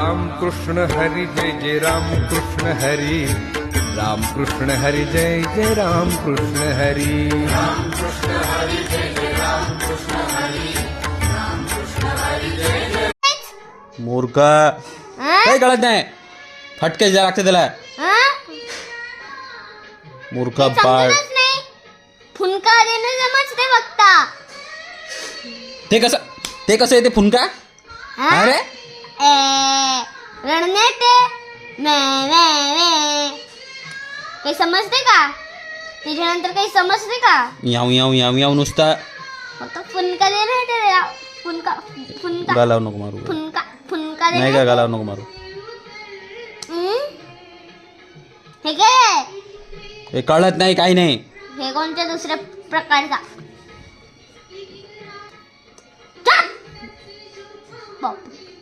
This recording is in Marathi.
राम कृष्ण हरी जय जय राम कृष्ण हरी, राम कृष्ण हरी जय जय राम कृष्ण हरी, राम कृष्ण हरी जय जय राम कृष्ण हरी, राम कृष्ण हरी जय जय। मूर्खा काही कळत नाही, फटके जा लागते त्याला. मूर्खा बाळ. फुनका देणं समजते बघता. ते कसं येते फुनका? अरे रणनेते काही समजते का? त्याच्यानंतर काही समजते का? याव याव याव याव नुसता. फक्त फुनका दे ना. फुनका फुनका गालाव नको मारू. फुनका फुनका दे नाही का गालाव नको मारू. हे काय? हे कळत नाही काही नाही. हे कोणत्या दुसऱ्या प्रकारचा? बाप